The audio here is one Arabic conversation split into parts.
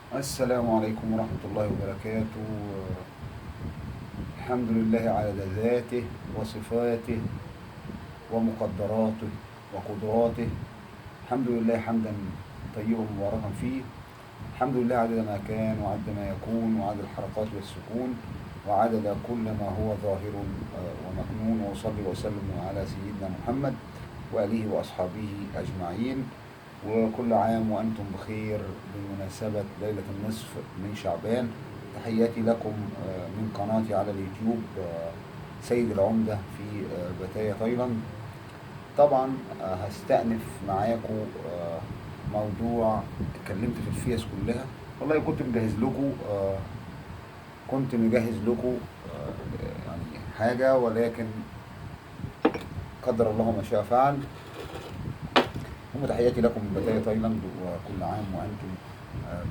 السلام عليكم ورحمة الله وبركاته. الحمد لله على ذاته وصفاته ومقدراته وقدراته. الحمد لله حمدا طيبا مباركا فيه. الحمد لله عدد ما كان وعدد ما يكون وعدد الحركات والسكون وعدد كل ما هو ظاهر ومكنون. وأصلي وأسلم على سيدنا محمد وآله وأصحابه أجمعين. وكل عام وأنتم بخير بمناسبة ليلة النصف من شعبان. تحياتي لكم من قناتي على اليوتيوب، سيد العمدة في بتايا تايلاند. طبعا هستأنف معاكم موضوع اتكلمت في الفيس كلها. والله كنت مجهز لكم يعني حاجة، ولكن قدر الله ما شاء فعل. هم تحياتي لكم من بتايا تايلاند، وكل عام وانتم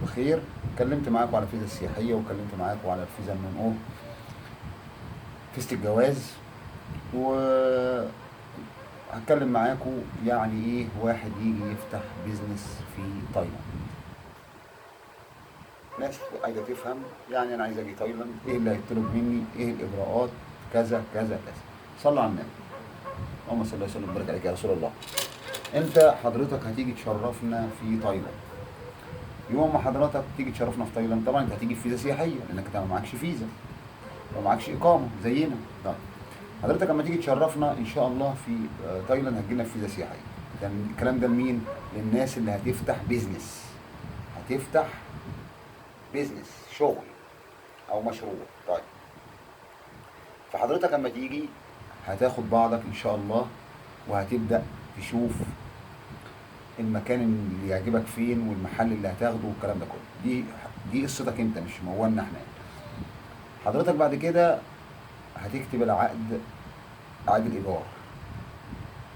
بخير. اتكلمت معاكم على الفيزا السياحيه، واتكلمت معاكم على الفيزا المنقوه، فيزا الجواز. وهتكلم معاكم يعني ايه واحد يجي يفتح بيزنس في تايلاند. ناس عايزه تفهم، يعني انا عايز اجي تايلاند، ايه اللي هيطلب مني، ايه الاجراءات، كذا كذا كذا. صلوا على النبي، اللهم صل وسلم وبارك عليك يا رسول الله. انت حضرتك هتيجي تشرفنا في تايلاند. يوم ما حضرتك تيجي تشرفنا في تايلاند، طبعا انت هتيجي بفيزا سياحيه لانك انت ما معكش فيزا ومعكش اقامه زينا. طيب حضرتك لما تيجي تشرفنا ان شاء الله في تايلاند هتجيلنا بفيزا سياحيه. ده الكلام ده لمين؟ للناس اللي هتفتح بيزنس. هتفتح بيزنس، شغل او مشروع. طيب فحضرتك لما تيجي هتاخد بعضك ان شاء الله، وهتبدا تشوف المكان اللي يعجبك فين، والمحل اللي هتاخده، والكلام ده كله. دي قصتك انت، مش موالنا احنا. حضرتك بعد كده هتكتب العقد، عقد الإيجار.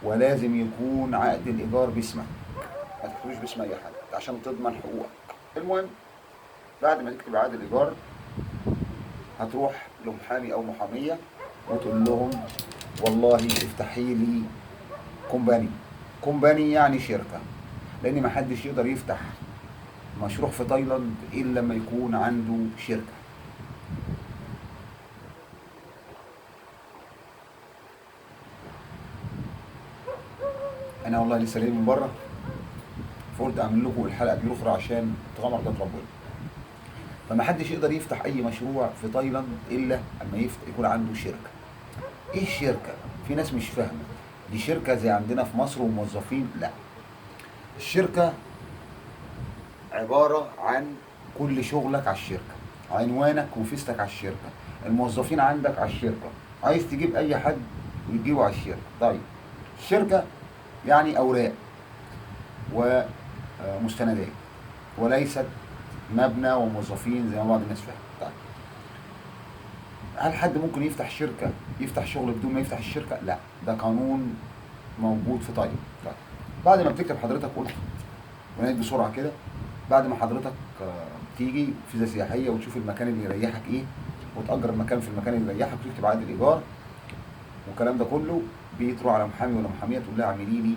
ولازم يكون عقد الإيجار باسمك، ما تكتبوش باسم أي حد عشان تضمن حقوقك. المهم بعد ما تكتب عقد الإيجار هتروح لمحامي أو محامية وتقول لهم والله افتحي لي كومباني. كومباني يعني شركة، لأن ما حدش يقدر يفتح مشروع في تايلاند إلا لما يكون عنده شركة. أنا والله لسه جاي من بره، فقلت أعمل لكم الحلقة دي أخرى عشان تغمر ده ربنا. فما حدش يقدر يفتح اي مشروع في تايلاند الا اما يكون عنده شركه. ايه الشركه؟ في ناس مش فاهمه. دي شركه زي عندنا في مصر وموظفين؟ لا. الشركه عباره عن كل شغلك على الشركه، عنوانك وفيستك على الشركه، الموظفين عندك على الشركه، عايز تجيب اي حد وتجيبه على الشركه. طيب الشركه يعني اوراق ومستندات، وليست مبنى وموظفين زي ما بعض الناس فاهم. طيب هل حد ممكن يفتح شركة، يفتح شغل بدون ما يفتح الشركة؟ لا، ده قانون موجود في تايلاند. طيب بعد ما بتكتب حضرتك قلت، ونعيد بسرعة كده. بعد ما حضرتك تيجي فيزا سياحية وتشوف المكان اللي يريحك ايه، وتأجر المكان في المكان اللي يريحك، وتكتب عقد الإيجار والكلام ده كله، بتروح على محامي ولا محامية تقول لها اعملي لي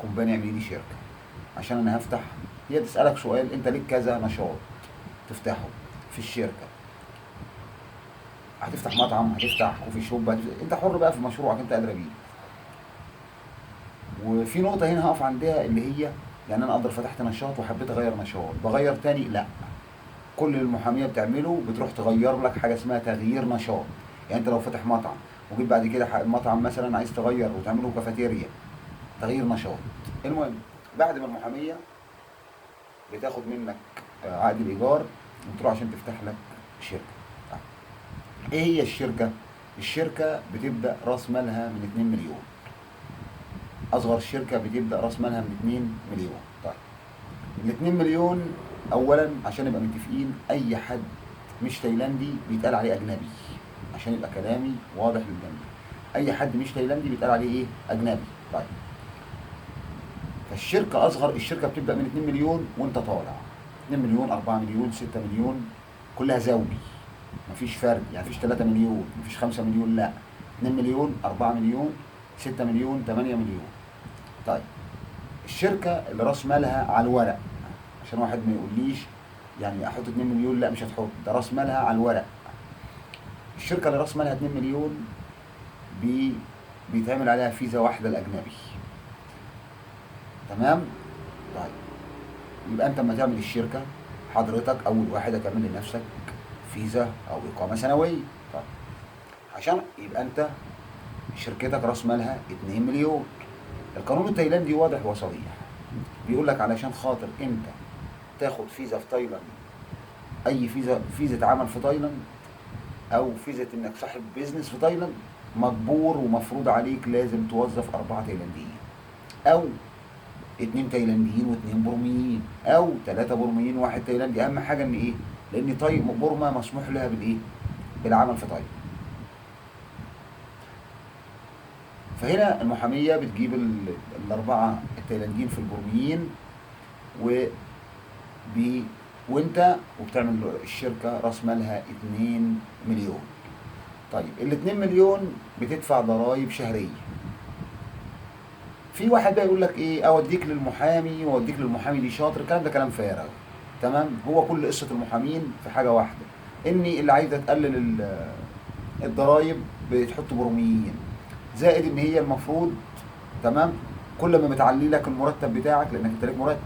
كومباني، اعملي لي شركة عشان انا هفتح. هي تسألك سؤال، انت ليك كذا نشاط تفتحه في الشركة. هتفتح مطعم، هتفتح كوفي شوب، انت حر بقى في مشروعك، انت ادرى بيه. وفي نقطه هنا هقف عندها، اللي هي يعني انا اقدر فتحت نشاط وحبيت اغير نشاط، بغير تاني؟ لا. كل المحاميه بتعمله بتروح تغير لك حاجه اسمها تغيير نشاط. يعني انت لو فاتح مطعم وجيت بعد كده المطعم مثلا عايز تغير وتعمله كافيتيريا، تغيير نشاط. المهم بعد ما المحاميه بتاخد منك عقد الايجار، وتروح عشان تفتح لك شركه. ايه هي الشركه؟ الشركه بتبدا راس مالها من 2 مليون. اصغر شركه بتبدا راس مالها من 2 مليون. طيب ال 2 مليون، اولا عشان نبقى متفقين، اي حد مش تايلاندي بيتقال عليه اجنبي، عشان يبقى كلامي واضح للجميع. اي حد مش تايلاندي بيتقال عليه ايه؟ اجنبي. طيب فالشركه اصغر، الشركه بتبدا من 2 مليون وانت طالع. 2 مليون، 4 مليون، 6 مليون، كلها زوجي، مفيش فرق. يعني مفيش 3 مليون، مفيش 5 مليون، لا. 2 مليون، 4 مليون، 6 مليون، 8 مليون. طيب الشركة اللي راس مالها على الورق، عشان واحد ما يقوليش يعني احط 2 مليون؟ لا مش هتحط، ده راس مالها على الورق. الشركه اللي راس مالها 2 مليون بيتعمل عليها فيزا واحده الاجنبي. تمام. طيب يبقى انت لما تعمل الشركه حضرتك اول واحد هتعمل لنفسك فيزا او اقامه سنويه. طيب عشان يبقى انت شركتك راس مالها 2 مليون. القانون التايلاندي واضح وصريح، بيقول لك علشان خاطر انت تاخد فيزا في تايلاند، اي فيزا عمل في تايلاند او فيزا انك صاحب بيزنس في تايلاند، مجبور ومفروض عليك لازم توظف 4 تايلانديين، او 2 تايلانديين و2 بورميين، او 3 بورميين و1 تايلاندي. اهم حاجه ان ايه؟ لان بورما مسموح لها بالايه؟ بالعمل في تايلاند. فهنا المحاميه بتجيب ال4 التايلانديين في البورميين وانت وبتعمل الشركه راس مالها 2 مليون. طيب ال2 مليون بتدفع ضرائب شهريه. في واحد بقى يقول لك ايه، اوديك للمحامي واوديك للمحامي دي شاطر، الكلام ده كلام فارغ. تمام. هو كل قصه المحامين في حاجه واحده، ان اللي عايزه تقلل الضرايب بتحط بروميين، زائد ان هي المفروض تمام كل ما بتعلي لك المرتب بتاعك، لانك انت لك مرتب،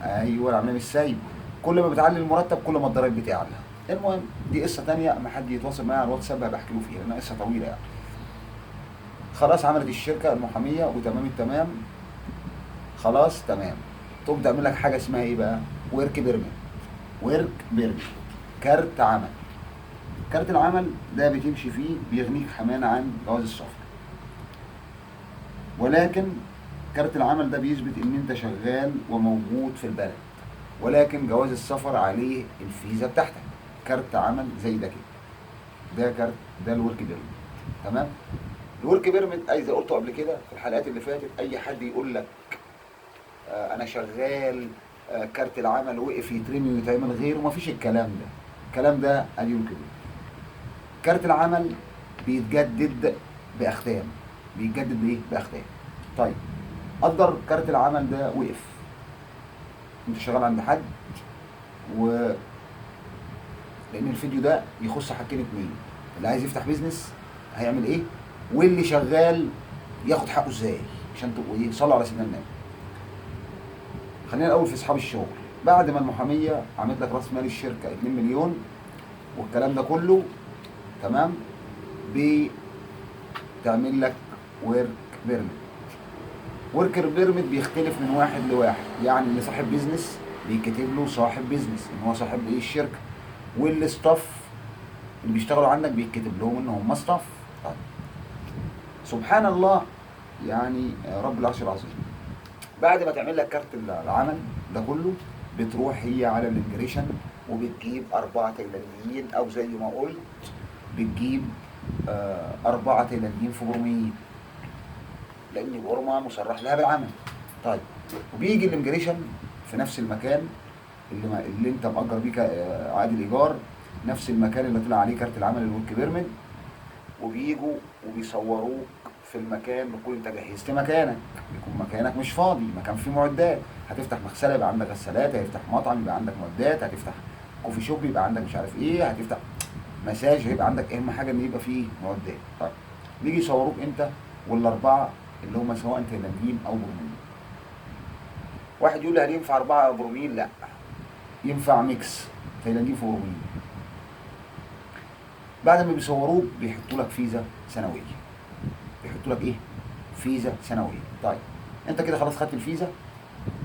ايوه العمليه مش سايب، كل ما بتعلي المرتب كل ما الضرايب بتعلى. المهم دي قصه ثانيه، ما حد يتواصل معايا على الواتساب بحكي له فيها لانها قصه طويله يعني. خلاص عملت الشركه المحاميه وتمام التمام، خلاص تمام، تقوم تعمل لك حاجه اسمها ايه بقى؟ ورك بيرميت، كارت عمل. كارت العمل ده بتمشي فيه بيغنيك حمانا عن جواز السفر، ولكن كارت العمل ده بيثبت ان انت شغال وموجود في البلد، ولكن جواز السفر عليه الفيزا بتاعتك. كارت عمل زي ده كده، ده كارت، ده الورك بيرميت. تمام. الورك بيرميت زي قلته قبل كده في الحلقات اللي فاتت، اي حد يقول لك انا شغال كارت العمل وقف يترمي ويتعمل غيره، مفيش الكلام ده. الكلام ده ادي ورك بيرميت. كارت العمل بيتجدد باختام. بيتجدد بايه؟ باختام. طيب قدر كارت العمل ده وقف، انت شغال عند حد، لان الفيديو ده يخص حاجتين اتنين، اللي عايز يفتح بيزنس هيعمل ايه، واللي شغال ياخد حقه ازاي، عشان تبقوا ايه، صلوا على سيدنا النبي. خلينا الاول في اصحاب الشغل. بعد ما المحاميه عملت لك راس مال الشركه 2 مليون والكلام ده كله تمام، بتعمل لك ورك بيرميت. ورك بيرميت بيختلف من واحد لواحد، يعني اللي صاحب بيزنس بيكتب له صاحب بيزنس ان هو صاحب ايه الشركه، والستاف اللي بيشتغلوا عندك بيتكتب لهم ان هم ستاف. طيب سبحان الله، يعني رب العرش العظيم. بعد ما تعمل لك كارت العمل ده كله، بتروح هي على الاميجريشن وبتجيب 4 تايلانديين، او زي ما قلت بتجيب 4 تايلانديين في بورميين، لان بورما مصرح لها بالعمل. طيب وبيجي الاميجريشن في نفس المكان اللي انت مأجر بيه عقد الايجار، نفس المكان اللي طلع عليه كارت العمل الورك بيرميت، وبيجوا وبيصوروك في المكان، بتكون انت جهزت مكانك، يكون مكانك مش فاضي، مكان فيه معدات، هتفتح مغسله يبقى عندك غسالات، هتفتح مطعم يبقى عندك معدات، هتفتح كوفي شوب يبقى عندك مش عارف ايه، هتفتح مساج هيبقى عندك، اهم حاجه ان يبقى فيه معدات. طيب بيجي يصوروك انت والاربعه اللي هم سواء تايلانديين او بورميين. واحد يقول لي هل ينفع 4 بورميين؟ لا، ينفع ميكس تايلانديين في بورميين. بعد ما بيصوروك بيحطوا لك فيزا سنويه، بيحطوا لك ايه؟ فيزا سنويه. طيب انت كده خلاص خدت الفيزا،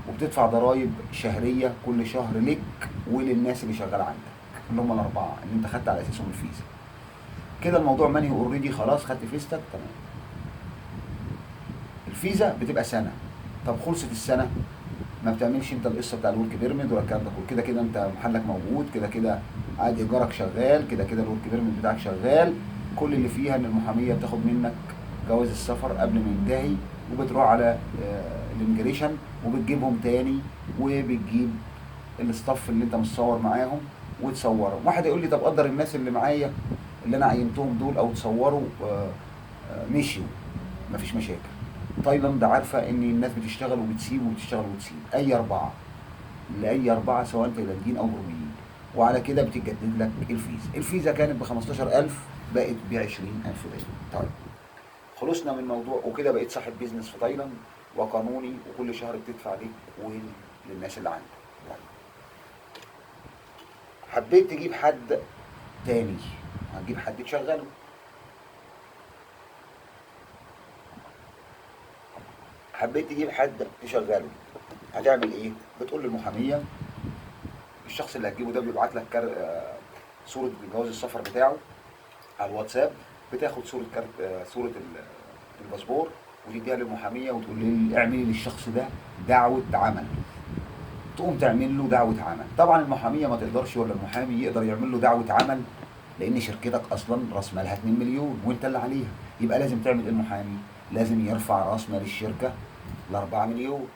وبتدفع ضرائب شهريه كل شهر لك وللناس اللي شغاله عندك، اللي هم ال4 اللي انت خدت على اساسهم الفيزا. كده الموضوع منهي اوريدي، خلاص خدت فيزتك تمام. الفيزا بتبقى سنه. طب خلصت السنه، ما بتعملش انت القصه بتاع الورك بيرميت ولا الكلام ده كله، كده كده انت محلك موجود، كده كده عقد ايجارك شغال، كده كده الورك بيرميت بتاعك شغال. كل اللي فيها ان المحاميه بتاخد منك جواز السفر قبل ما ينتهي، وبتروح على الاميجريشن وبتجيبهم تاني، وبتجيب الاستاف اللي انت متصور معاهم وتصورهم. واحد يقول لي طب قدر الناس اللي معايا اللي انا عينتهم دول او تصوروا مشيوا، مفيش مشاكل. تايلاند عارفه ان الناس بتشتغل وبتسيب وبتشتغل وبتسيب، اي 4 لاي 4 سواء تايلانديين او برميين، وعلى كده بتجدد لك الفيزا. الفيزا كانت ب 15000 بقت ب 20000 ريال. طيب خلصنا من الموضوع، وكده بقيت صاحب بيزنس في تايلاند وقانوني، وكل شهر بتدفع ليك وللناس اللي عندك. طيب حبيت تجيب حد تاني، هتجيب حد تشغله. حبيت تجيب حد تشغله، هتعمل ايه؟ بتقول للمحاميه، الشخص اللي هتجيبه ده بيبعت لك صوره جواز السفر بتاعه على الواتساب، بتاخد صوره صوره الباسبور وتديها للمحاميه وتقول لي اعملي للشخص ده دعوه عمل. تقوم تعمل له دعوه عمل. طبعا المحاميه ما تقدرش ولا المحامي يقدر يعمل له دعوه عمل، لان شركتك اصلا راس مالها 2 مليون وانت اللي عليها. يبقى لازم تعمل المحامي لازم يرفع راس مال الشركه ل 4 مليون،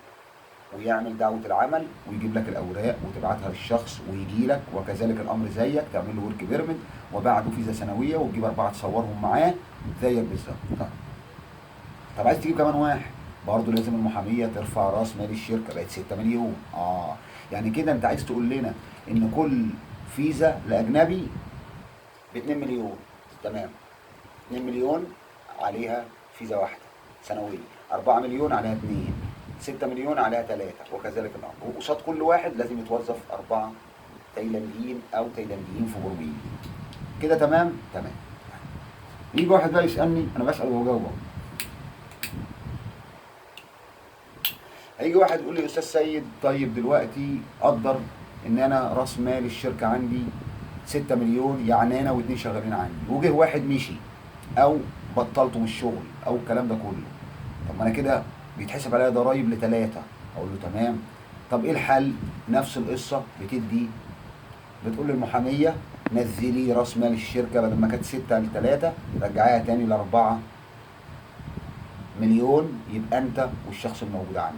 ويعمل دعوة العمل ويجيب لك الأوراق وتبعتها للشخص ويجي لك، وكذلك الأمر زيك تعمل له ورك بيرمنت وبعده فيزا سنوية وتجيب 4 تصورهم معاه زيك بالظبط. طب عايز تجيب كمان واحد، برضه لازم المحامية ترفع راس مال الشركة، بقت 6 مليون. يعني كده أنت عايز تقول لنا إن كل فيزا لأجنبي ب 2 مليون. تمام، 2 مليون عليها فيزا واحدة سنوية، 4 مليون عليها 2، 6 مليون عليها 3، وكذلك الأمر. وقصاد كل واحد لازم يتوظف 4 تايلانديين أو تايلانديين في برميل. كده تمام؟ تمام. يجي واحد بقى يسألني، أنا بسأل وبجاوبه. هيجي واحد يقول لي أستاذ سيد، طيب دلوقتي قدر إن أنا رأس مال الشركة عندي 6 مليون، يعني أنا و2 شغالين عندي، وجه واحد مشي أو بطلته من الشغل أو الكلام ده كله، طب ما أنا كده بيتحسب عليها ضرايب ل3. اقول له تمام. طب ايه الحل؟ نفس القصه، بتقول للمحاميه نزلي راس مال الشركه بدل ما كانت 6 ل3 رجعيها تاني ل4 مليون، يبقى انت والشخص الموجود عندك.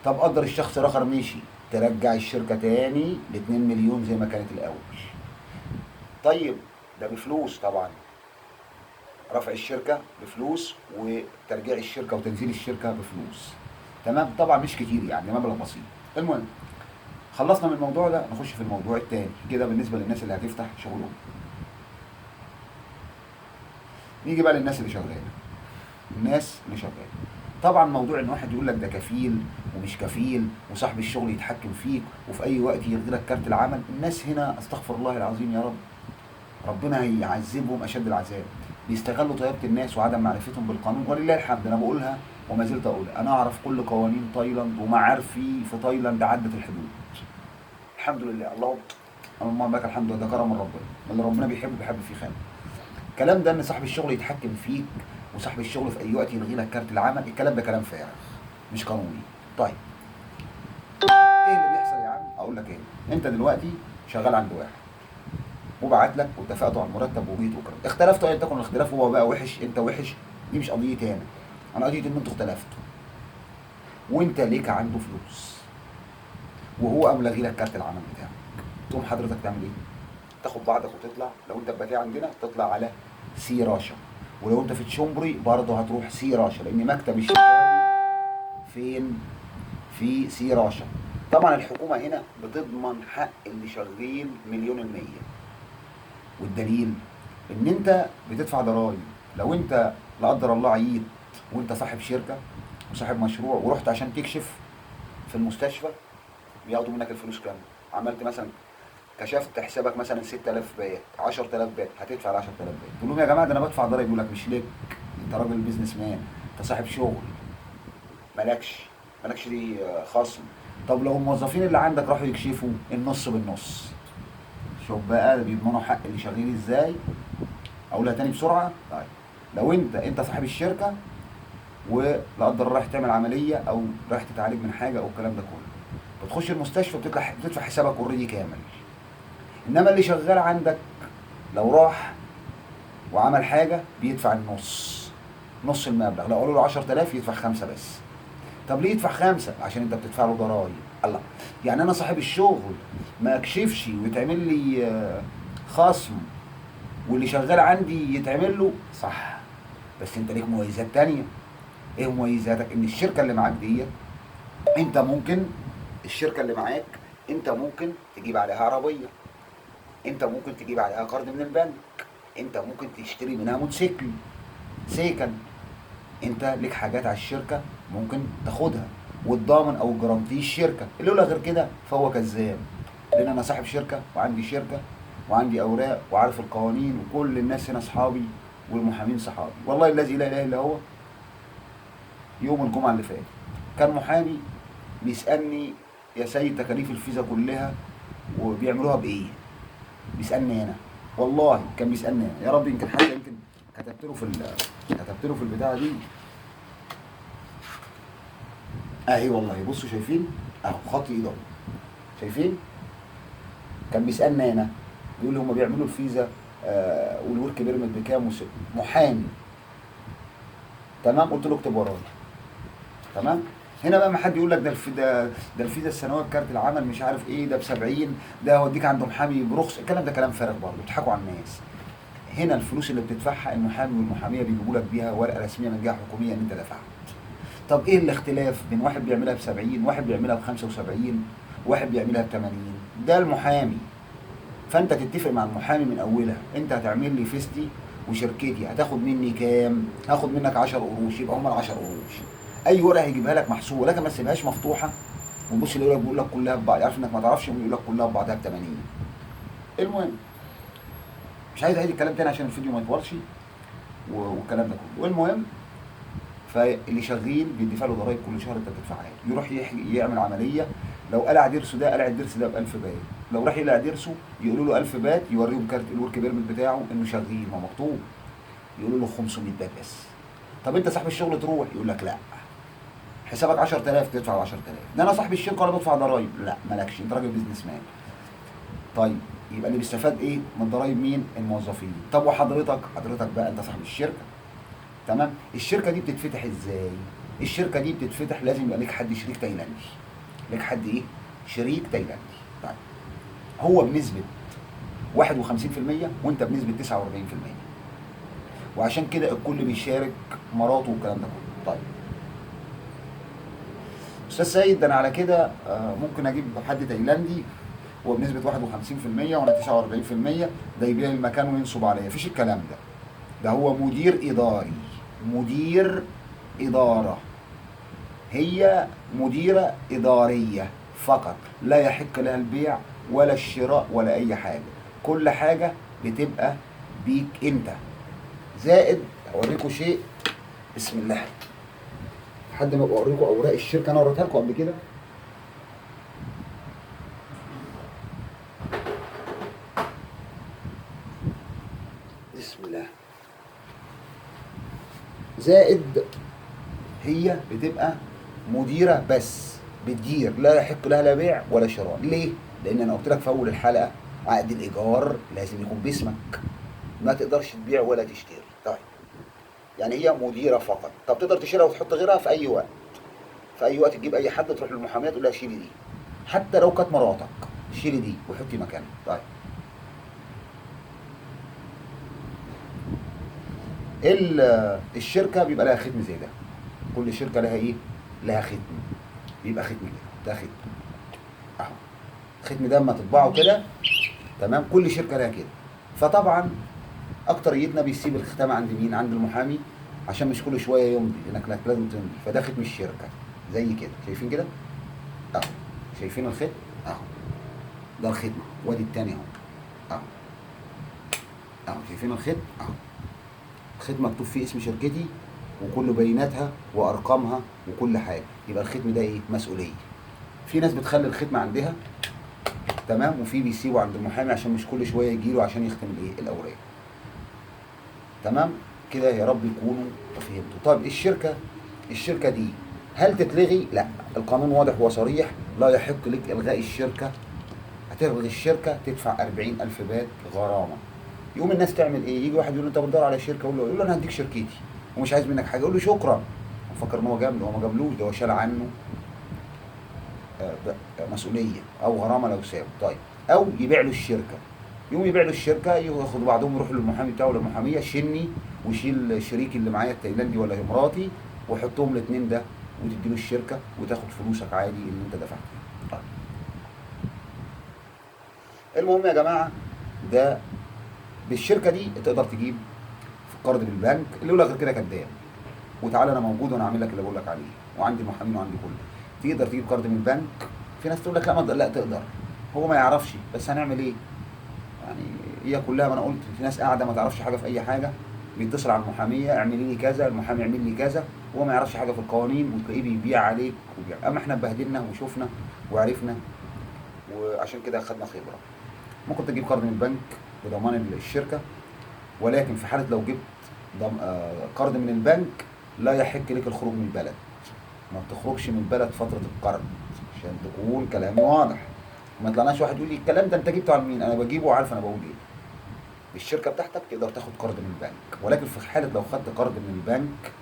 طب قدر الشخص الاخر مشي، ترجع الشركه تاني ل2 مليون زي ما كانت الاول. طيب ده بفلوس طبعا، رفع الشركه بفلوس وترجيع الشركه وتنزيل الشركه بفلوس. تمام، طبعا مش كتير يعني مبلغ بسيط. المهم خلصنا من الموضوع ده، نخش في الموضوع التاني كده بالنسبه للناس اللي هتفتح شغلهم. نيجي بقى للناس اللي شغاله. الناس اللي شغاله طبعا موضوع ان واحد يقول لك ده كفيل ومش كفيل وصاحب الشغل يتحكم فيك وفي اي وقت يلغي لك كارت العمل، الناس هنا استغفر الله العظيم يا رب، ربنا هيعذبهم اشد العذاب. بيستغلوا طيبه الناس وعدم معرفتهم بالقانون، ولله الحمد انا بقولها وما زلت اقولها، انا اعرف كل قوانين تايلاند ومعارفي في تايلاند عدت الحدود الحمد لله. اللهم لك الحمد، ده كرم من ربنا، اللي ربنا بيحبه بيحب فيه خير. الكلام ده ان صاحب الشغل يتحكم فيك وصاحب الشغل في اي وقت يلغي لك كارت العمل، الكلام ده كلام فارغ مش قانوني. طيب ايه اللي بيحصل يا عم؟ اقول لك ايه. انت دلوقتي شغال عند واحد وبعت لك واتفقتوا على المرتب وجيت وكرم، اختلفتوا ايا تكن الاختلاف، هو بقى وحش انت وحش، دي مش قضيتي انا قضيتي ان انتوا اختلفتوا وانت ليك عنده فلوس وهو قام لاغي لك كارت العمل بتاعه. تقوم حضرتك تعمل ايه؟ تاخد بعضك وتطلع، لو انت باتيه عندنا تطلع على سي راشا، ولو انت في تشومبري برضه هتروح سي راشا، لان مكتب الشكاوي فين؟ في سي راشا. طبعا الحكومه هنا بتضمن حق اللي شغال 100%، والدليل ان انت بتدفع ضرائب. لو انت لا قدر الله عييت وانت صاحب شركه وصاحب مشروع ورحت عشان تكشف في المستشفى، بياخدوا منك الفلوس كامله. عملت مثلا كشفت حسابك مثلا 6000 بات، 10000 بات، هتدفع ال 10000 بات. تقول لهم يا جماعه ده انا بدفع ضرايب، يقول لك مش ليك، انت راجل بيزنس مان، انت صاحب شغل، مالكش دي خصم. طب لو الموظفين اللي عندك راحوا يكشفوا النص بالنص، شوف بقى بيضمنوا حق اللي شغال ازاي. اقولها تاني بسرعه. طيب لو انت صاحب الشركه ولا قدر رايح تعمل عمليه او رايح تتعالج من حاجه او الكلام ده كله، بتخش المستشفى بتدفع حسابك اوريدي كامل. انما اللي شغال عندك لو راح وعمل حاجه بيدفع نص المبلغ. لو قالوا له 10000 يدفع 5 بس. طب ليه يدفع 5؟ عشان انت بتدفع له ضرايب. الله، يعني انا صاحب الشغل ما اكشفش ويتعمل لي خصم واللي شغال عندي يتعمل له صح، بس انت ليك مميزات تانية. ايه مميزاتك؟ ان الشركه اللي معاك ديت انت ممكن الشركه اللي معاك انت ممكن تجيب عليها عربيه، انت ممكن تجيب عليها قرض من البنك، انت ممكن تشتري منها موتوسيكل سيكل، انت ليك حاجات على الشركه ممكن تاخدها، والضامن او الجرانتي الشركه. اللي يقول غير كده فهو كذاب، لان انا صاحب شركه وعندي شركه وعندي اوراق وعارف القوانين، وكل الناس هنا اصحابي والمحامين صحابي. والله الذي لا اله الا هو، يوم الجمعه اللي فات كان محامي بيسالني يا سيد تكاليف الفيزا كلها وبيعملوها بايه؟ بيسالني هنا، والله كان بيسالني هنا. يا رب يمكن حتى يمكن كتبت له في البتاعه دي اهي، والله بصوا شايفين اهو خط ايده، شايفين؟ كان بيسالنا هنا بيقول لي هم بيعملوا الفيزا والورك بيرمت بكام محامي. تمام، قلت له اكتب ورايا. تمام. هنا بقى ما حد يقول لك ده الفيزا السنويه بكارت العمل مش عارف ايه ده ب70، ده هوديك عند محامي برخص. الكلام ده كلام فارغ برضه، بيضحكوا على الناس. هنا الفلوس اللي بتدفعها المحامي والمحاميه بيجيبوا لك بيها ورقه رسميه من جهه حكوميه ان انت دفعت. طب ايه الاختلاف بين واحد بيعملها ب70، واحد بيعملها ب75، واحد بيعملها ب80؟ ده المحامي. فانت تتفق مع المحامي من اولها، انت هتعمل لي فيستي وشركتي هتاخد مني كام؟ هاخد منك 10 قروش، يبقى هم ال10 قروش. اي ورقه هيجيبها لك محسوبه، لكن ما تسيبهاش مفتوحه وبص اللي يقول لك بيقول لك كلها ببعض، عارف انك ما تعرفش، يقول لك كلها ببعضها ب80. المهم مش عايز اعيد الكلام تاني عشان الفيديو ما يطولش والكلام ده كله. والمهم فاللي شغال بيدفع له ضرايب كل شهر انت بتدفعها، يروح يعمل عمليه. لو قلع ضرسه ده، قلع الضرس ده ب1000 بات. لو راح يقلع ضرسه يقولوا له 1000 بات، يوريهم كارت الورك بيرمت بتاعه انه شغال، ما مكتوب، يقولوا له 500 بات بس. طب انت صاحب الشغل تروح يقول لك لا، حسابك 10000 تدفع 10000. ده انا صاحب الشركه ولا بدفع ضرايب؟ لا مالكش، انت راجل بيزنس مان. طيب يبقى اللي بيستفاد ايه من ضرايب؟ مين؟ الموظفين. طب وحضرتك بقى انت صاحب الشركه. تمام. الشركه دي بتتفتح ازاي؟ الشركه دي بتتفتح لازم يبقى ليك حد شريك تايلاندي. ليك حد ايه؟ شريك تايلاندي. طيب هو بنسبه 51% وانت بنسبه 49%، وعشان كده الكل بيشارك مراته والكلام ده كله. طيب استاذ سيد ده انا على كده ممكن اجيب حد تايلاندي هو بنسبه 51% وانا 49%، ده يبيع المكان وينصب عليا. مفيش الكلام ده. ده هو مدير اداري، مدير اداره، هي مديره اداريه فقط، لا يحق لها البيع ولا الشراء ولا اي حاجه. كل حاجه بتبقى بيك انت. زائد اوريكم شيء، بسم الله، لحد ما ابقى اوريكم اوراق الشركه. انا وريتها لكم قبل كده. بسم الله. زائد هي بتبقى مديره بس، بتدير، لا يحق لها لا بيع ولا شراء. ليه؟ لان انا قلت لك في اول الحلقه عقد الايجار لازم يكون باسمك، ما تقدرش تبيع ولا تشتري. طيب يعني هي مديره فقط. طب تقدر تشيلها وتحط غيرها في اي وقت. في اي وقت تجيب اي حد تروح للمحاميه تقول لها شيلي دي، حتى لو كانت مراتك شيلي دي وحطي مكانها. طيب الشركه بيبقى لها ختم زي ده. كل شركه لها ايه؟ لها ختم. بيبقى ختم كده، ده ختم اهو. ختم ده اما تطبعه كده، تمام، كل شركه لها كده. فطبعا اكتريتنا بيسيب الختام عند مين؟ عند المحامي، عشان مش كل شويه يمضي، انك لازم تمضي. فده ختم الشركه زي كده، شايفين كده اهو؟ شايفين الختم اهو؟ ده الختم. وادي التاني اهو اهو اهو. شايفين الختم اهو؟ الختم مكتوب فيه اسم شركتي وكل بياناتها وارقامها وكل حاجه. يبقى الختم ده ايه؟ مسؤوليه. في ناس بتخلي الختم عندها، تمام، وفي بيسيبه عند المحامي عشان مش كل شويه يجيله عشان يختم الايه؟ الاوراق. تمام كده، يا رب يكونوا فهمتوا. طيب الشركه دي هل تتلغي؟ لا، القانون واضح وصريح، لا يحق لك الغاء الشركه. هتلغي الشركه تدفع 40,000 بات غرامه. يقوم الناس تعمل ايه؟ يجي واحد يقول له انت بتدور على شركه، يقول له انا هديك شركتي ومش عايز منك حاجه. يقول له شكرا، مفكر ان هو جامد. هو ما جاملوش، ده هو شال عنه مسؤوليه او غرامه لو سابه. طيب او يبيع له الشركه. يقوم يبيع له الشركه، ياخدوا بعضهم يروحوا للمحامي بتاعه ولا المحاميه، شيلني وشيل شريكي اللي معايا التايلاندي ولا مراتي، وحطهم الاثنين ده وتدي له الشركه وتاخد فلوسك عادي اللي انت دفعتها. المهم يا جماعه، ده بالشركه دي تقدر تجيب في القرض بالبنك. اللي يقول لك غير كده كداب. وتعالى انا موجود وانا اعمل لك اللي بقول لك عليه، وعندي المحامين وعندي كله. تقدر تجيب قرض من البنك. في ناس تقول لك لا لا تقدر، هو ما يعرفش، بس هنعمل ايه يعني؟ هي كلها، ما انا قلت في ناس قاعده ما تعرفش حاجه في اي حاجه، بيتصل على المحاميه اعملي لي كذا، المحامي يعمل لي كذا، هو ما يعرفش حاجه في القوانين، وتلاقيه بيبيع عليك وبيع. اما احنا اتبهدلنا وشفنا وعرفنا، وعشان كده خدنا خبره. ممكن تجيب قرض من البنك بضمان الشركه، ولكن في حاله لو جبت قرض من البنك، لا يحق لك الخروج من البلد. ما بتخرجش من البلد فتره القرض، عشان تكون كلامي واضح. ما طلعناش واحد يقول لي الكلام ده انت جبته على مين، انا بجيبه وعارف انا بقول ايه. الشركه بتاعتك تقدر تاخد قرض من البنك، ولكن في حاله لو خدت قرض من البنك،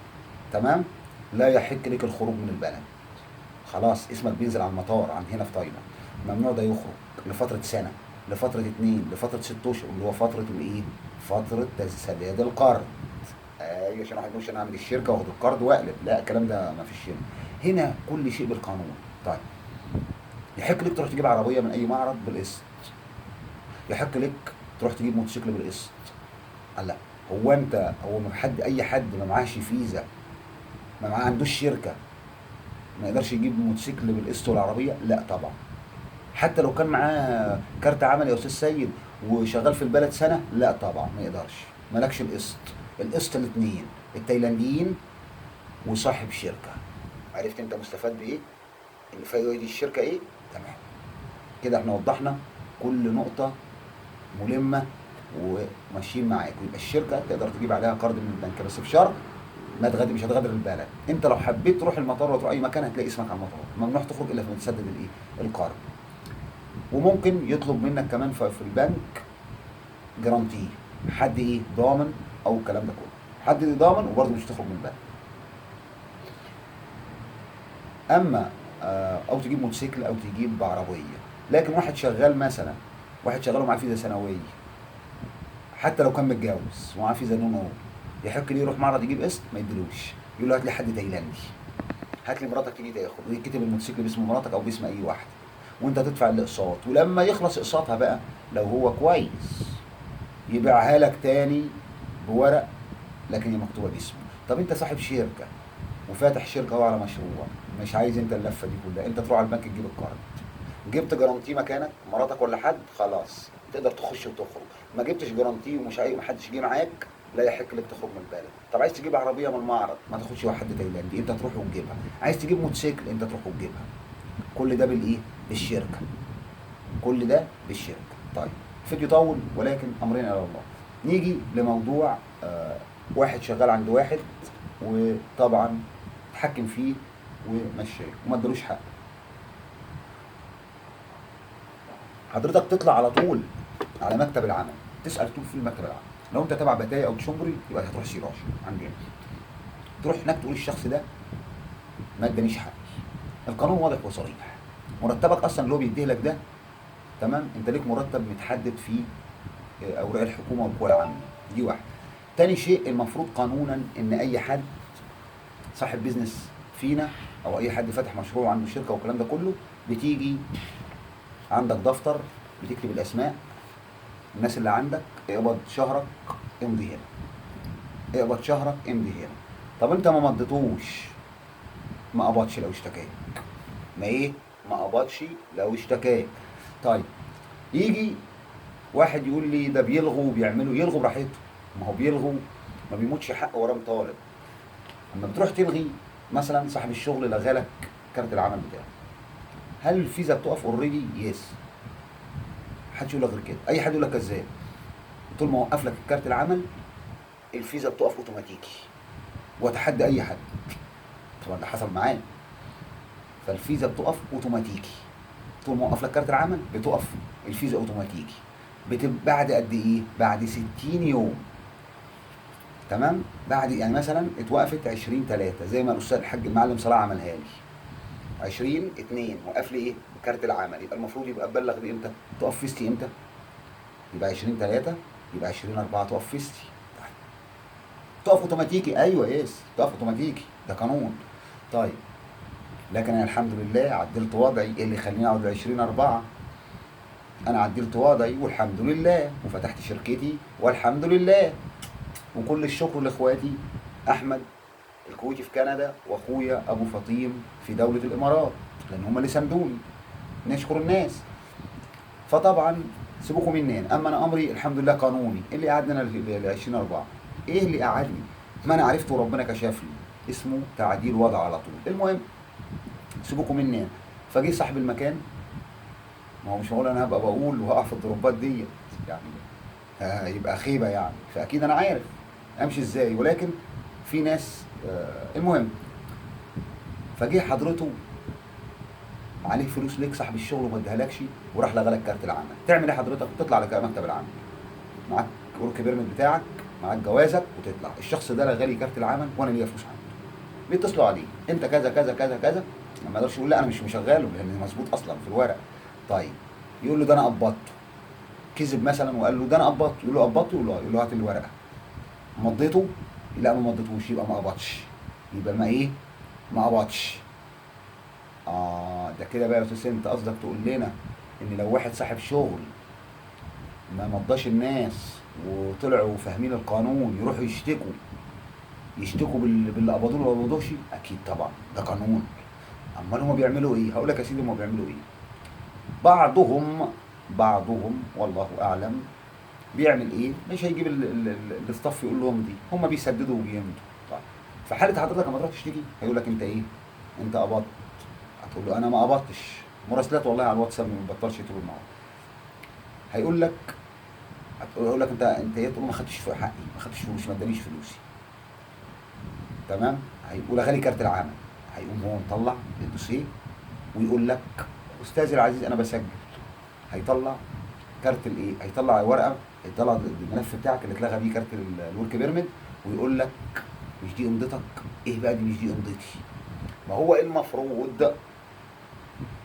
تمام، لا يحق لك الخروج من البلد. خلاص اسمك بينزل على المطار عند هنا في تايلاند، ممنوع ده يخرج لفتره سنه، لفتره 2، لفتره 6 اشهر، اللي هو فتره الايه؟ فتره سداد القرض. ايوه، عشان واحد يقول انا اعمل الشركه واخد القرض واقلب، لا الكلام ده ما فيش هنا. هنا كل شيء بالقانون. طيب، يحق لك تروح تجيب عربيه من اي معرض بالقسط، يحق لك تروح تجيب موتوسيكل بالقسط. لا، هو ما حد، اي حد ما معاش فيزا، ما معاه عندوش شركه، ما يقدرش يجيب موتوسيكل بالقسط والعربيه؟ لا طبعا. حتى لو كان معاه كارت عمل يا استاذ سيد وشغال في البلد سنه، لا طبعا ما يقدرش. مالكش القسط. القسط الاثنين، التايلانديين وصاحب شركه. عرفت انت مستفاد بايه؟ اللي فايده دي الشركه ايه؟ تمام. كده احنا وضحنا كل نقطه ملمه وماشيين معاك. ويبقى الشركه تقدر تجيب عليها قرض من البنك، بس بشرط مش هتغادر البلد. انت لو حبيت تروح المطار ولا تروح اي مكان هتلاقي اسمك على المطار، ممنوع تخرج الا لما تسدد الايه؟ القرض. وممكن يطلب منك كمان في البنك جرانتي، حد ايه؟ ضامن، او الكلام ده كله، حد ضامن، وبرضه مش هتخرج من البلد. اما او تجيب موتوسيكل او تجيب عربيه. لكن واحد شغال مثلا، واحد شغال ومعاه فيزا سنويه، حتى لو كان متجوز ومعاه فيزا نون، يحق ليه يروح معرض يجيب قسط؟ ما يدلوش. يقول له هات لي حد تايلاندي، هات لي مراتك تيجي تاخد، ويكتب الموتوسيكل باسم مراتك او باسم اي واحد، وانت تدفع الاقساط. ولما يخلص اقساطها بقى، لو هو كويس، يبيعها لك تاني بورق، لكن هي مكتوبه باسمه. طب انت صاحب شركه وفاتح شركه هو على مشروع، مش عايز انت اللفه دي كلها، انت تروح على البنك تجيب القرض. جبت جرانتي مكانك مراتك ولا حد، خلاص تقدر تخش وتخرج. ما جبتش جرانتي ومش ما حدش جه معاك، لا يحق لك تخرج من البلد. طب عايز تجيب عربيه من المعرض، ما تاخدش واحد تايلاندي، انت تروح وتجيبها. عايز تجيب موتوسيكل، انت تروح وتجيبها. كل ده بالايه؟ بالشركه. كل ده بالشركه. طيب، الفيديو طول، ولكن امرنا الى الله. نيجي لموضوع واحد شغال عند واحد، وطبعا اتحكم فيه ومشاه وما ادالوش حق. حضرتك تطلع على طول على مكتب العمل، تسال طول في مكتب العمل. لو انت تبع بتايا او تشمبري، يبقى هتروح سيراج عندنا، تروح هناك تقول الشخص ده ما ادانيش حقي. القانون واضح وصريح. مرتبك اصلا اللي هو بيديه لك ده، تمام، انت ليك مرتب متحدد في اوراق الحكومه والقوى العامه. دي واحد. تاني شيء، المفروض قانونا ان اي حد صاحب بيزنس فينا، او اي حد فاتح مشروع عنده شركه والكلام ده كله، بتيجي عندك دفتر بتكتب الاسماء الناس اللي عندك، اقبض شهرك امضي هنا، اقبض شهرك امضي هنا. طب انت ما مضيتوش، ما قبضش لو اشتكاك. ما ايه؟ ما قبضش لو اشتكاك. طيب، يجي واحد يقول لي ده بيلغوا وبيعملوا. يلغوا براحته، ما هو بيلغوا، ما بيموتش حق وراه طالب. اما بتروح تلغي، مثلا صاحب الشغل لغالك كارت العمل بتاعه، هل الفيزا بتقف اوريدي؟ يس. محدش يقول لك غير كده. اي حد يقول لك كذاب. طول ما وقف لك الكارت العمل، الفيزا بتقف اوتوماتيكي، واتحدى اي حد. طبعا ده حصل معايا. فالفيزا بتقف اوتوماتيكي طول ما وقف لك كارت العمل، بتقف الفيزا اوتوماتيكي. بعد قد ايه؟ بعد 60 يوم. تمام. بعد يعني مثلا اتوقفت 20/3 زي ما الاستاذ الحاج المعلم صلاح عملها لي، 20/2 وقف لي ايه؟ كارت العمل. يبقى المفروض يبقى تبلغ دي امتى؟ تقف فيستي امتى؟ يبقى 20/3، يبقى 20/4 تقف فيستي. تقف اوتوماتيكي. ايوه يس، تقف اوتوماتيكي، ده قانون. طيب، لكن انا الحمد لله عدلت وضعي. ايه اللي يخليني اقعد 20/4؟ انا عدلت وضعي والحمد لله، وفتحت شركتي والحمد لله. وكل الشكر لاخواتي احمد الكويتي في كندا، واخويا ابو فطيم في دولة الامارات، لان هم اللي ساندوني. نشكر الناس. فطبعا سيبوكم مني أنا. اما انا امري الحمد لله قانوني. إيه اللي قعدنا ل 20/4؟ ايه اللي قعدني؟ ما انا عرفت وربنا كشف لي، اسمه تعديل وضع على طول. المهم سيبوكم مني أنا. فجه صاحب المكان، ما هو مش معقول انا هبقى بقول وهقع في الضربات دي يعني، يبقى خيبه يعني. فاكيد انا عارف امشي ازاي، ولكن في ناس المهم. فجه حضرته عليه فلوس ليك صاحب الشغل وما اديهالكش، وراح لغى لك كارت العمل. تعمل ايه حضرتك؟ تطلع على مكتب العمل، معاك ورك بيرمت بتاعك، معاك جوازك، وتطلع. الشخص ده لغى لي كارت العمل وانا ليا فلوس عنده. بيتصلوا عليه، انت كذا كذا كذا كذا. ما يقدرش يقول لا انا مش مشغله، لان مظبوط اصلا في الورق. طيب يقول له ده انا قبضته. كذب مثلا وقال له ده انا قبضته، يقول له قبضته؟ يقول له هات الورقه. مضيته؟ لا ما مضيتوش، يبقى ما قبضش. يبقى ما ايه؟ ما قبضش. ده كده بقى يا استاذ، انت قصدك تقول لنا ان لو واحد صاحب شغل ما مضاش الناس وطلعوا فاهمين القانون يروحوا يشتكوا باللي قبضوه ولا ما قبضوش؟ اكيد طبعا ده قانون. امال هم بيعملوا ايه؟ هقول لك يا سيدي هم بيعملوا ايه. بعضهم والله اعلم بيعمل ايه؟ مش هيجيب الاستاف يقول لهم دي، هم بيسددوا وبيمضوا. طيب في حاله حضرتك لما تروح تشتكي هيقول لك انت ايه؟ انت قبضت. هتقول له انا ما قبضتش. مراسلات والله على الواتساب ما بتبطلش طول النهار. هيقول لك، هيقول لك انت ايه؟ تقول له ما خدتش في حقي، ما خدتش فلوسي، ما ادانيش فلوسي. تمام؟ هيقول غالي كارت العمل. هيقوم هو مطلع الدوسيه ويقول لك استاذي العزيز انا بسجل. هيطلع كارت الايه؟ هيطلع ورقه، هيطلع الملف بتاعك اللي اتلغى بيه كارت الورك بيرميت، ويقول لك مش دي امضتك؟ ايه بقى دي مش دي امضتي؟ ما هو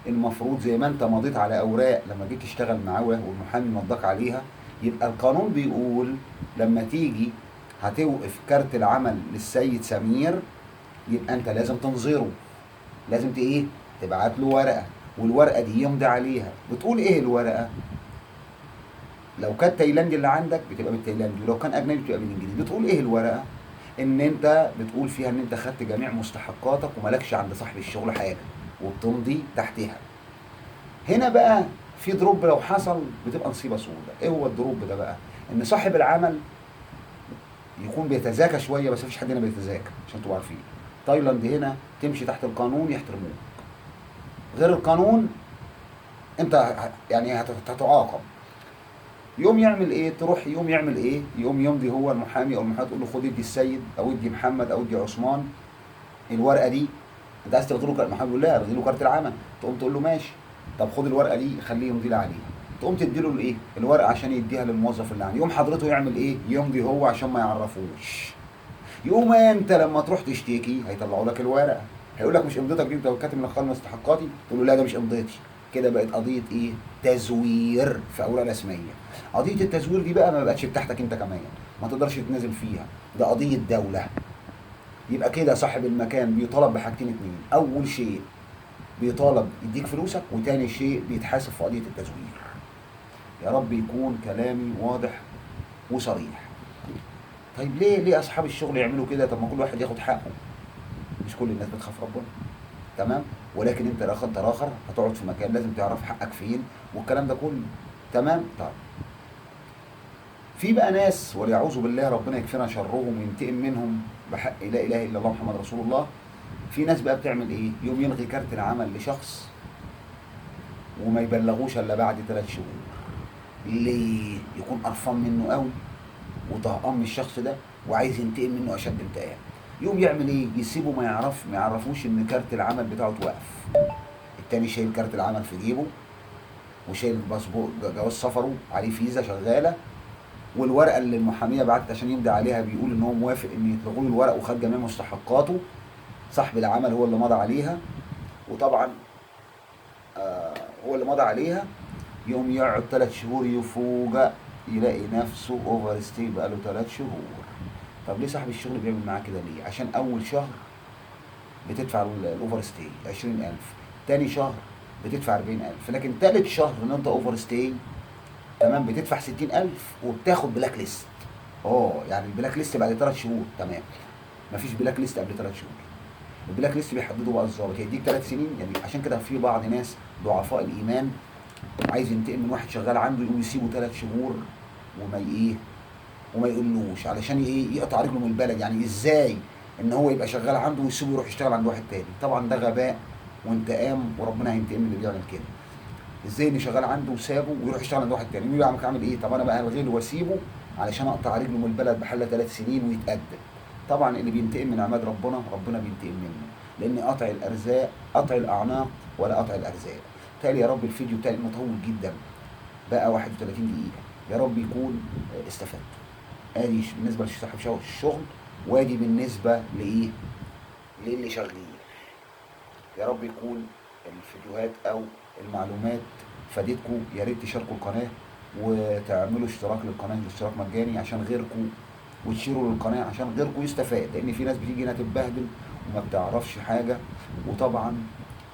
المفروض زي ما انت مضيت على اوراق لما جيت تشتغل معاه والمحامي مضاك عليها، يبقى القانون بيقول لما تيجي هتوقف كارت العمل للسيد سمير، يبقى انت لازم تنظره، لازم ايه؟ تبعت له ورقه، والورقه دي يمضي عليها. بتقول ايه الورقه؟ لو كان تايلاندي اللي عندك بتبقى بالتايلاندي، ولو كان اجنبي بتبقى بالانجليزي. بتقول ايه الورقه؟ ان انت بتقول فيها ان انت خدت جميع مستحقاتك ومالكش عند صاحب الشغل حاجه، وبتمضي تحتها. هنا بقى في دروب لو حصل بتبقى نصيبه سوداء. ايه هو الدروب ده بقى؟ ان صاحب العمل يكون بيتذاكى شويه، بس مفيش حد هنا بيتذاكى عشان تبقوا عارفين. تايلاند هنا تمشي تحت القانون يحترموك، غير القانون انت يعني هتعاقب. يوم يعمل ايه؟ تروح يوم يعمل ايه؟ يوم يمضي هو المحامي او المحامي تقول له خد ادي السيد او ادي محمد او ادي عثمان الورقه دي. انت عايز تلغي له المحامي يقول لا الغي له كارت العمل. تقوم تقول له ماشي، طب خد الورقه دي خليه يمضي لي عليها. تقوم تدي له الايه؟ الورقه عشان يديها للموظف اللي عنده. يوم حضرته يعمل ايه؟ يمضي هو عشان ما يعرفوش. يوم انت لما تروح تشتكي هيطلعوا لك الورقه، هيقول لك مش امضتك دي، انت كاتب من خلال مستحقاتي. تقول له لا ده مش امضتي. كده بقت قضيه ايه؟ تزوير في اوراق رسميه. قضيه التزوير دي بقى ما بقتش بتاعتك انت كمان، ما تقدرش تتنازل فيها، ده قضيه دوله. يبقى كده صاحب المكان بيطالب بحاجتين اتنين. اول شيء بيطالب يديك فلوسك، وتاني شيء بيتحاسب في قضيه التزوير. يا رب يكون كلامي واضح وصريح. طيب ليه اصحاب الشغل يعملوا كده؟ طب ما كل واحد ياخد حقه. مش كل الناس بتخاف ربنا، تمام؟ ولكن انت لا قدر اخر هتقعد في مكان لازم تعرف حقك فين والكلام ده كله، تمام؟ طيب في بقى ناس وليعوذ بالله ربنا يكفينا شرهم وينتقم منهم بحق لا اله الا الله محمد رسول الله. في ناس بقى بتعمل ايه؟ يوم يلغي كارت العمل لشخص وما يبلغوش الا بعد 3 شهور. ليه؟ يكون قرفان منه قوي وطهقان من الشخص ده وعايز ينتقم منه اشد انتقام. يوم يعمل ايه؟ يسيبه ما يعرفوش ان كارت العمل بتاعه اتوقف. التاني شايل كارت العمل في جيبه، وشايل باسبور جواز سفره عليه فيزا شغاله، والورقه اللي المحاميه بعتت عشان يمضي عليها بيقول ان هو موافق ان يتلغوا له الورق وخد جميع مستحقاته. صاحب العمل هو اللي مضى عليها، وطبعا هو اللي مضى عليها. يوم يقعد 3 شهور يفوجئ يلاقي نفسه اوفر ستي بقاله 3 شهور. طب ليه صاحب الشغل بيعمل معاه كده ليه؟ عشان اول شهر بتدفع الاوفر ستي 20,000، تاني شهر بتدفع 40,000. لكن تالت شهر ان انت اوفر ستاي تمام بتدفع 60,000 وبتاخد بلاك ليست. يعني البلاك ليست بعد 3 شهور تمام. مفيش بلاك ليست قبل 3 شهور. البلاك ليست بيحددوا بقى الظابط يديك 3 سنين يعني. عشان كده في بعض ناس ضعفاء الايمان عايز ينتقم من واحد شغال عنده يقوم يسيبه 3 شهور وما يقولوش علشان يقطع رجله من البلد. يعني ازاي ان هو يبقى شغال عنده ويسيبه يروح يشتغل عند واحد تاني؟ طبعا ده غباء وانتقام، وربنا هينتقم من اللي بيعمل كده. ازاي اللي شغال عنده وسابه ويروح يشتغل عند واحد تاني؟ يقول عامل ايه؟ طب انا بقى الغيه واسيبه علشان اقطع رجله من البلد بحاله 3 سنين ويتقدم. طبعا اللي بينتقم من عماد ربنا بينتقم منه، لان قطع الارزاق قطع الاعناق ولا قطع الارزاق. تالي يا رب الفيديو بتاعي مطول جدا بقى 31 دقيقه، يا رب يكون استفدت. ادي بالنسبه لصاحب الشغل، وادي بالنسبه للي شغالين. يا رب يكون الفيديوهات او المعلومات فادتكم. يا ريت تشاركوا القناه وتعملوا اشتراك للقناه، الاشتراك مجاني عشان غيركم، وتشيروا للقناه عشان غيركم يستفاد، لان في ناس بتيجي هنا تتبهدل وما بتعرفش حاجه. وطبعا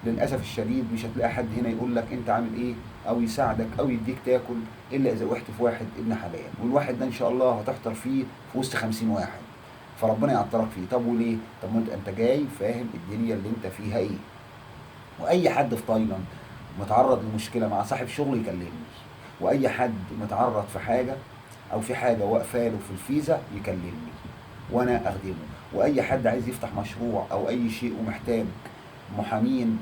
للاسف الشديد مش هتلاقي حد هنا يقول لك انت عامل ايه او يساعدك او يديك تاكل الا اذا وقعت في واحد ابن حلال، والواحد ده ان شاء الله هتحضر فيه في وسط 50 واحد، فربنا يعطرك فيه. طب وليه؟ طب ما انت جاي فاهم الدنيا اللي انت فيها ايه. واي حد في تايلاند متعرض لمشكله مع صاحب شغل يكلمني، واي حد متعرض في حاجه او في حاجه واقفه له في الفيزا يكلمني وانا اخدمه. واي حد عايز يفتح مشروع او اي شيء ومحتاج محامين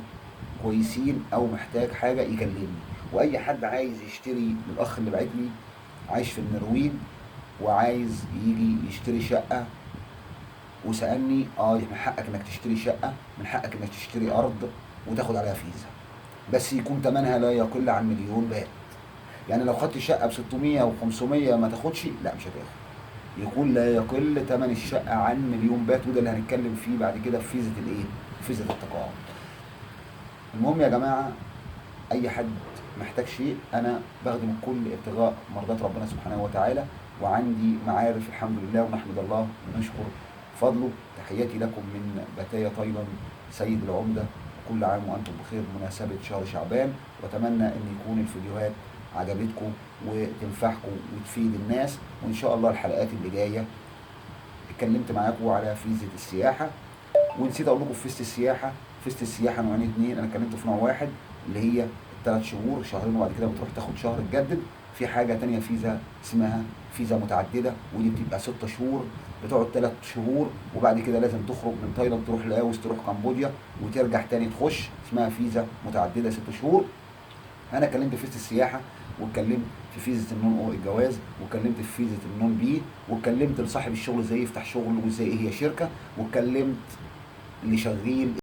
كويسين او محتاج حاجه يكلمني. واي حد عايز يشتري، الاخ اللي بعت لي عايش في النرويج وعايز يجي يشتري شقه وسالني من حقك انك تشتري شقه، من حقك انك تشتري ارض وتاخد عليها فيزا، بس يكون ثمنها لا يقل عن 1,000,000 بات. يعني لو خدت شقه ب 600 و500 ما تاخدش، لا مش هتاخد. يكون لا يقل ثمن الشقه عن 1,000,000 بات، وده اللي هنتكلم فيه بعد كده في فيزا فيزا التقاعد. المهم يا جماعه، اي حد محتاج شيء انا بخدم الكل ابتغاء مرضات ربنا سبحانه وتعالى، وعندي معارف الحمد لله ونحمد الله ونشكر فضله. تحياتي لكم من بتايا تايلاند سيد العمده، كل عام وانتم بخير بمناسبه شهر شعبان. واتمنى ان يكون الفيديوهات عجبتكم وتنفعكم وتفيد الناس. وان شاء الله الحلقات اللي جايه اتكلمت معاكم على فيزا السياحه، ونسيت اقول لكم فيزا السياحه نوعين 2. انا اتكلمت في نوع واحد اللي هي 3 شهور شهرين وبعد كده بتروح تاخد شهر تجدد. في حاجه تانية فيزا اسمها فيزا متعدده، ودي بتبقى 6 شهور، بتقعد 3 شهور وبعد كده لازم تخرج من تايلاند تروح لاوس تروح كمبوديا وترجع تاني تخش، اسمها فيزا متعدده 6 شهور. انا اتكلمت في فيزا السياحه، واتكلمت في فيزا النون او الجواز، واتكلمت في فيزا النون بي، واتكلمت لصاحب الشغل ازاي يفتح شغل وازاي ايه هي شركه، واتكلمت لشغيل